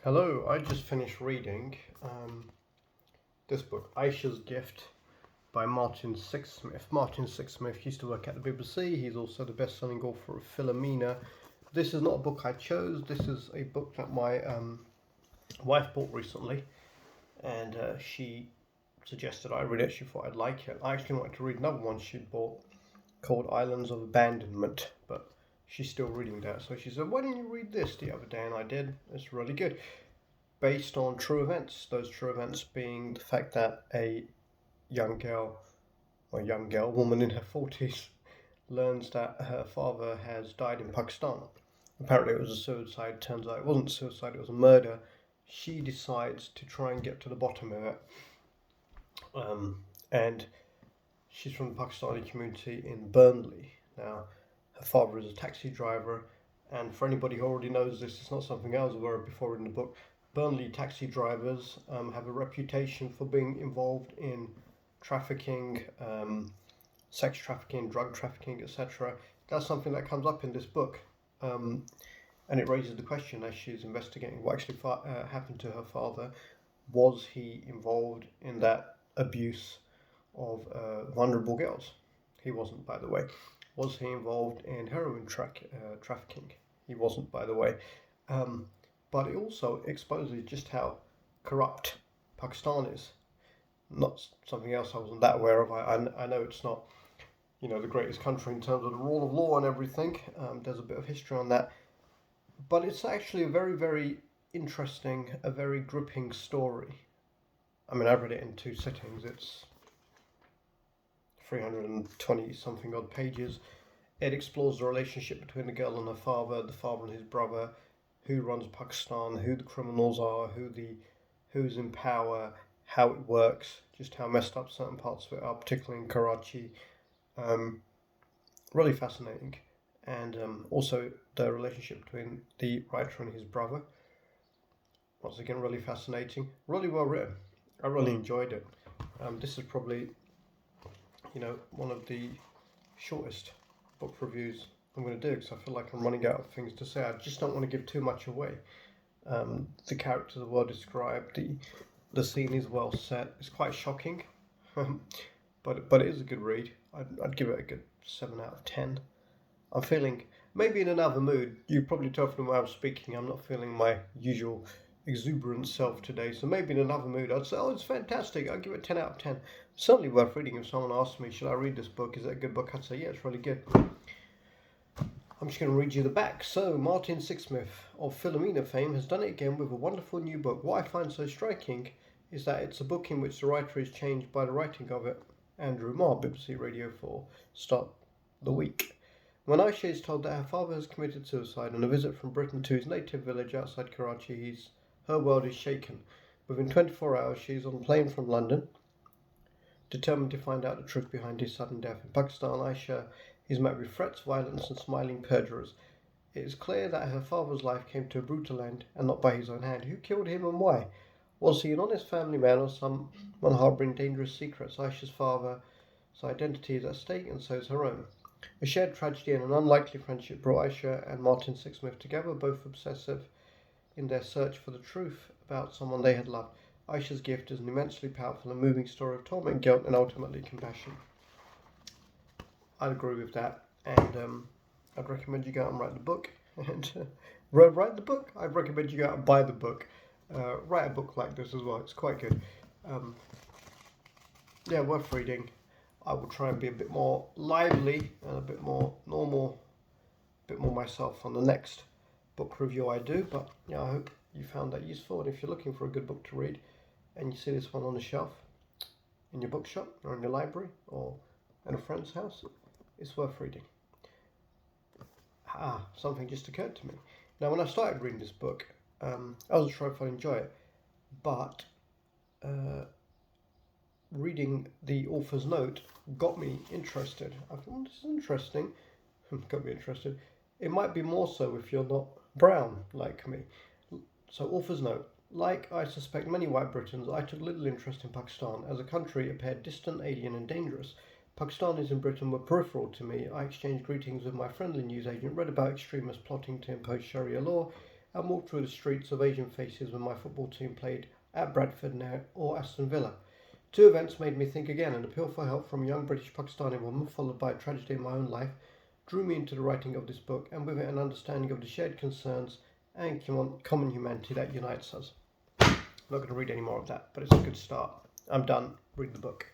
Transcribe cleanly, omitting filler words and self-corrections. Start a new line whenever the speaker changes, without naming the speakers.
Hello, I just finished reading this book, Ayesha's Gift by Martin Sixsmith. Martin Sixsmith used to work at the BBC. He's also the best-selling author of Philomena. This is not a book I chose. This is a book that my wife bought recently, and she suggested I read it. She thought I'd like it. I actually wanted to read another one she'd bought called Islands of Abandonment, but she's still reading that. So she said, why didn't you read this the other day? And I did. It's really good. Based on true events, those true events being the fact that a woman in her 40s, learns that her father has died in Pakistan. Apparently it was a suicide, turns out it wasn't suicide, it was a murder. She decides to try and get to the bottom of it. And she's from the Pakistani community in Burnley. Now, her father is a taxi driver, and for anybody who already knows this, it's not something I was aware of before in the book. Burnley taxi drivers have a reputation for being involved in trafficking, sex trafficking, drug trafficking, etc. That's something that comes up in this book, and it raises the question as she's investigating what actually happened to her father. Was he involved in that abuse of vulnerable girls? He wasn't, by the way. Was he involved in heroin trafficking? He wasn't, by the way. But it also exposes just how corrupt Pakistan is. Not something else I wasn't that aware of. I know it's not, the greatest country in terms of the rule of law and everything. There's a bit of history on that. But it's actually a very, very interesting, a very gripping story. I mean, I've read it in 2 sittings. It's 320 something odd pages. It explores the relationship between the girl and her father, the father and his brother, who runs Pakistan, who the criminals are, who's in power, how it works, just how messed up certain parts of it are, particularly in Karachi. Really fascinating. And also the relationship between the writer and his brother. Once again, really fascinating. Really well written. I really enjoyed it. This is probably, one of the shortest book reviews I'm going to do, because I feel like I'm running out of things to say. I just don't want to give too much away. The characters are well described. The scene is well set. It's quite shocking, but it is a good read. I'd give it a good 7 out of 10. I'm feeling maybe in another mood. You probably tell from the way I'm speaking, I'm not feeling my usual exuberant self today. So maybe in another mood, I'd say, oh, it's fantastic. I'll give it 10 out of 10. Certainly worth reading. If someone asked me, should I read this book? Is it a good book? I'd say, yeah, it's really good. I'm just going to read you the back. So, Martin Sixsmith of Philomena fame has done it again with a wonderful new book. What I find so striking is that it's a book in which the writer is changed by the writing of it. Andrew Marr, BBC Radio 4, start the week. When Ayesha is told that her father has committed suicide on a visit from Britain to his native village outside Karachi, her world is shaken. Within 24 hours, she is on a plane from London, determined to find out the truth behind his sudden death. In Pakistan, Ayesha is met with threats, violence, and smiling perjurers. It is clear that her father's life came to a brutal end, and not by his own hand. Who killed him and why? Was he an honest family man or someone harbouring dangerous secrets? Ayesha's father's identity is at stake, and so is her own. A shared tragedy and an unlikely friendship brought Ayesha and Martin Sixsmith together, both obsessive in their search for the truth about someone they had loved. Ayesha's Gift is an immensely powerful and moving story of torment, guilt, and ultimately compassion. I'd agree with that, and I'd recommend you go out and write the book. And write the book. I'd recommend you go out and buy the book. Write a book like this as well. It's quite good. Yeah, worth reading. I will try and be a bit more lively and a bit more normal, a bit more myself on the next book review I do. But yeah, I hope you found that useful. And if you're looking for a good book to read, and you see this one on the shelf in your bookshop or in your library or at a friend's house, it's worth reading. Something just occurred to me. Now, when I started reading this book, I wasn't sure if I'd enjoy it, but reading the author's note got me interested. I thought, this is interesting. Got me interested. It might be more so if you're not brown like me. So, author's note. Like I suspect many white Britons, I took little interest in Pakistan. As a country, it appeared distant, alien, and dangerous. Pakistanis in Britain were peripheral to me. I exchanged greetings with my friendly newsagent, read about extremists plotting to impose Sharia law, and walked through the streets of Asian faces when my football team played at Bradford or Aston Villa. Two events made me think again. An appeal for help from a young British Pakistani woman, followed by a tragedy in my own life, drew me into the writing of this book, and with it an understanding of the shared concerns and common humanity that unites us. I'm not going to read any more of that, but it's a good start. I'm done. Read the book.